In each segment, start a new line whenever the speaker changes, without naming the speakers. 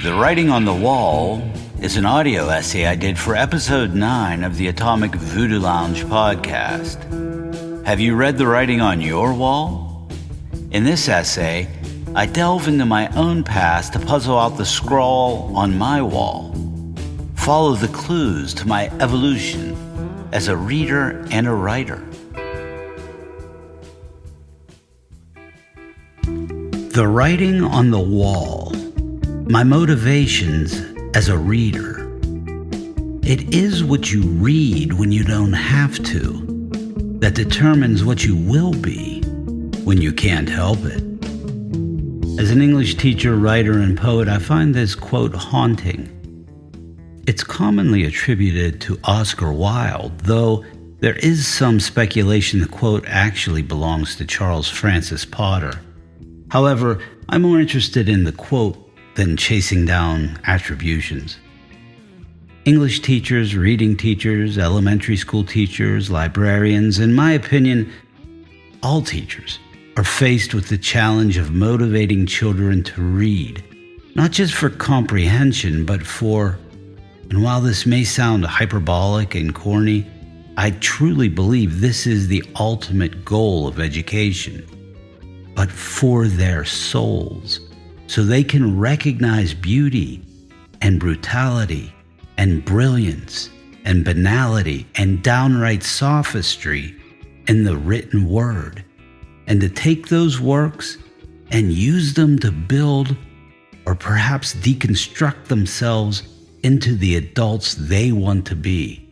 The Writing on the Wall is an audio essay I did for episode 9 of the Atomic Voodoo Lounge Podcast. Have you read the writing on your wall? In this essay, I delve into my own past to puzzle out the scrawl on my wall, follow the clues to my evolution as a reader and a writer. The writing on the wall. My motivations as a reader. It is what you read when you don't have to that determines what you will be when you can't help it. As an English teacher, writer, and poet, I find this quote haunting. It's commonly attributed to Oscar Wilde, though there is some speculation the quote actually belongs to Charles Francis Potter. However, I'm more interested in the quote than chasing down attributions. English teachers, reading teachers, elementary school teachers, librarians, in my opinion, all teachers are faced with the challenge of motivating children to read, not just for comprehension, but for, and while this may sound hyperbolic and corny, I truly believe this is the ultimate goal of education, but for their souls, so they can recognize beauty and brutality and brilliance and banality and downright sophistry in the written word, and to take those works and use them to build or perhaps deconstruct themselves into the adults they want to be.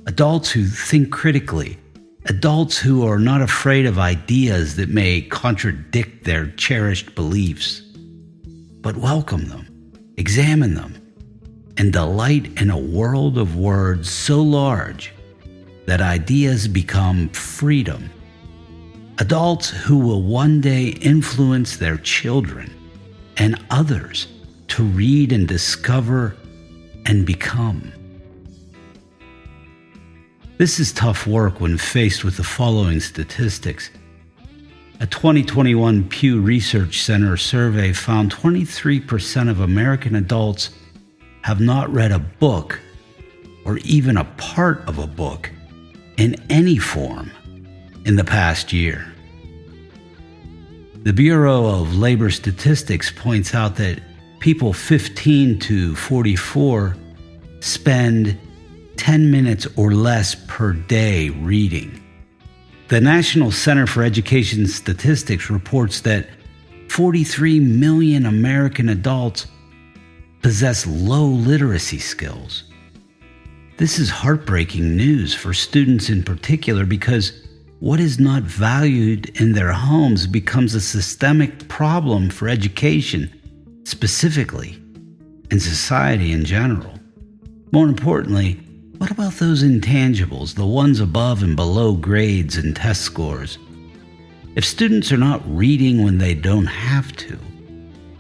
Adults who think critically, adults who are not afraid of ideas that may contradict their cherished beliefs, but welcome them, examine them, and delight in a world of words so large that ideas become freedom. Adults who will one day influence their children and others to read and discover and become. This is tough work when faced with the following statistics. A 2021 Pew Research Center survey found 23% of American adults have not read a book or even a part of a book in any form in the past year. The Bureau of Labor Statistics points out that people 15 to 44 spend 10 minutes or less per day reading. The National Center for Education Statistics reports that 43 million American adults possess low literacy skills. This is heartbreaking news for students in particular because what is not valued in their homes becomes a systemic problem for education specifically and society in general. More importantly, what about those intangibles, the ones above and below grades and test scores? If students are not reading when they don't have to,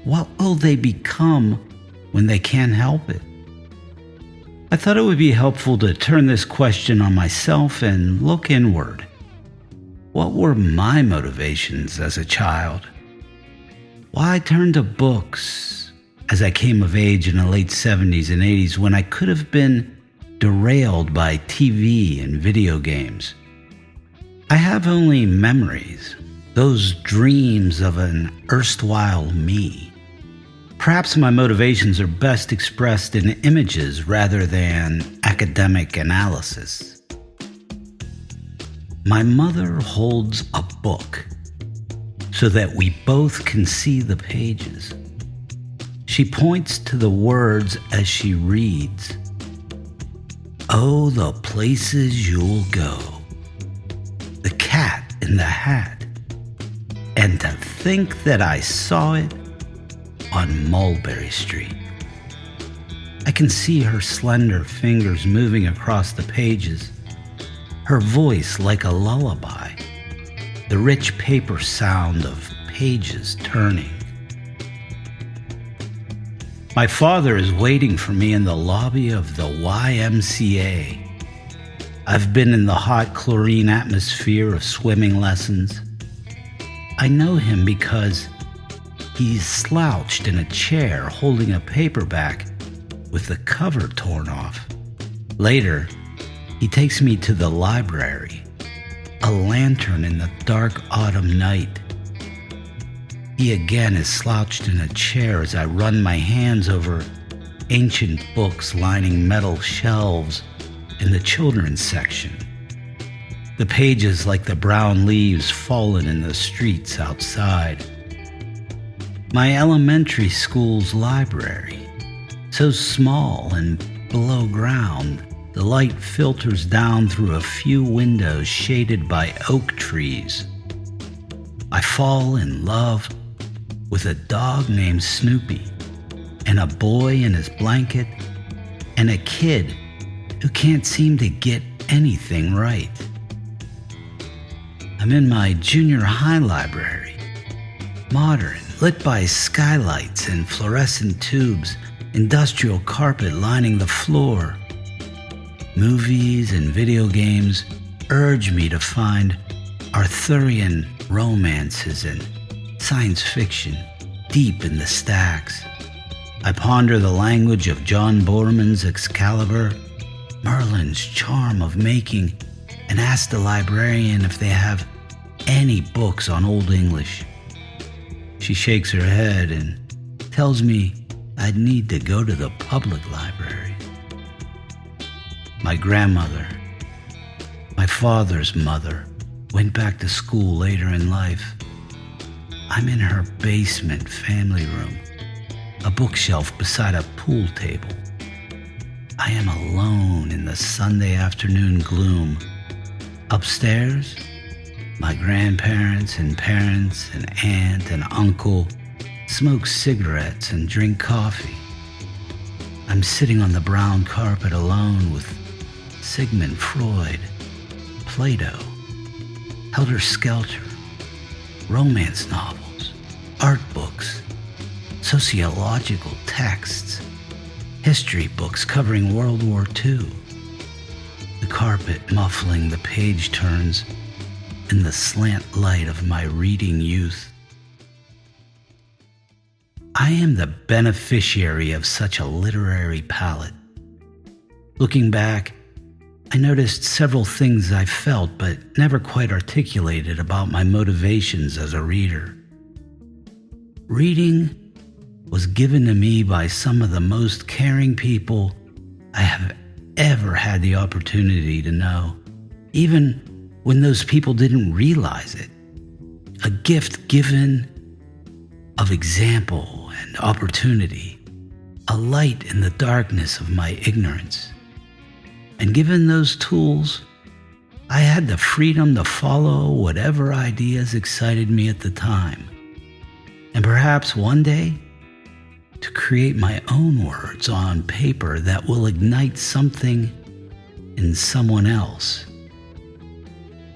what will they become when they can't help it? I thought it would be helpful to turn this question on myself and look inward. What were my motivations as a child? Why turn to books as I came of age in the late 70s and 80s when I could have been derailed by TV and video games? I have only memories, those dreams of an erstwhile me. Perhaps my motivations are best expressed in images rather than academic analysis. My mother holds a book so that we both can see the pages. She points to the words as she reads. Oh, the places you'll go. The Cat in the Hat. And to think that I saw it on Mulberry Street. I can see her slender fingers moving across the pages, her voice like a lullaby, the rich paper sound of pages turning. My father is waiting for me in the lobby of the YMCA. I've been in the hot chlorine atmosphere of swimming lessons. I know him because He's slouched in a chair holding a paperback with the cover torn off. Later, he takes me to the library, a lantern in the dark autumn night. He again is slouched in a chair as I run my hands over ancient books lining metal shelves in the children's section. The pages like the brown leaves fallen in the streets outside. My elementary school's library, so small and below ground, the light filters down through a few windows shaded by oak trees. I fall in love with a dog named Snoopy, and a boy in his blanket, and a kid who can't seem to get anything right. I'm in my junior high library, modern, lit by skylights and fluorescent tubes, industrial carpet lining the floor. Movies and video games urge me to find Arthurian romances and science fiction deep in the stacks. I ponder the language of John Boorman's Excalibur, Merlin's charm of making, and ask the librarian if they have any books on Old English. She shakes her head and tells me I'd need to go to the public library. My grandmother, my father's mother, went back to school later in life. I'm in her basement family room, a bookshelf beside a pool table. I am alone in the Sunday afternoon gloom. Upstairs, my grandparents and parents and aunt and uncle smoke cigarettes and drink coffee. I'm sitting on the brown carpet alone with Sigmund Freud, Plato, Helter Skelter, romance novels, art books, sociological texts, history books covering World War II. The carpet muffling the page turns in the slant light of my reading youth. I am the beneficiary of such a literary palette. Looking back, I noticed several things I felt but never quite articulated about my motivations as a reader. Reading was given to me by some of the most caring people I have ever had the opportunity to know, even when those people didn't realize it. A gift given of example and opportunity, a light in the darkness of my ignorance. And given those tools, I had the freedom to follow whatever ideas excited me at the time. And perhaps one day, to create my own words on paper that will ignite something in someone else.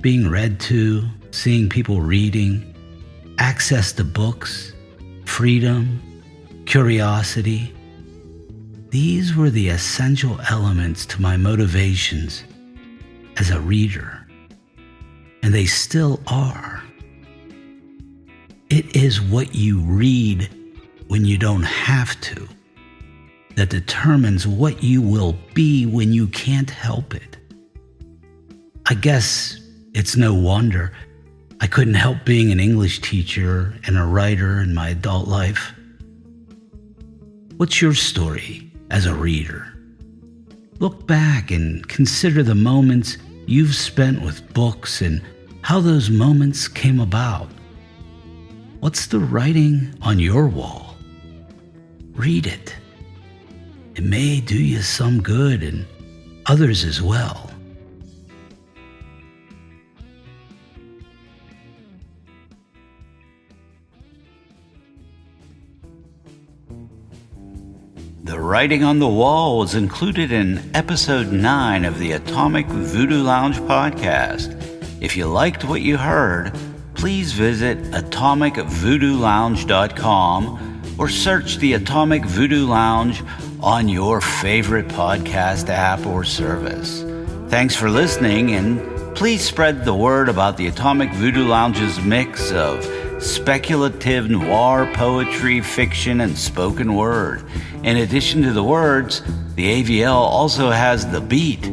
Being read to, seeing people reading, access to books, freedom, curiosity. These were the essential elements to my motivations as a reader, and they still are. It is what you read when you don't have to that determines what you will be when you can't help it. I guess it's no wonder I couldn't help being an English teacher and a writer in my adult life. What's your story as a reader? Look back and consider the moments you've spent with books and how those moments came about. What's the writing on your wall? Read it. It may do you some good and others as well. The writing on the wall was included in episode 9 of the Atomic Voodoo Lounge Podcast. If you liked what you heard, please visit atomicvoodoolounge.com or search the Atomic Voodoo Lounge on your favorite podcast app or service. Thanks for listening, and please spread the word about the Atomic Voodoo Lounge's mix of speculative noir poetry, fiction, and spoken word. In addition to the words, the AVL also has the beat.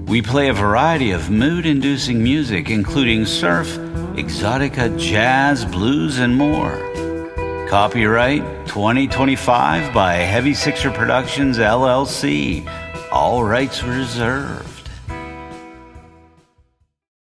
We play a variety of mood-inducing music, including surf, exotica, jazz, blues, and more. Copyright 2025 by Heavy Sixer Productions, LLC. All rights reserved.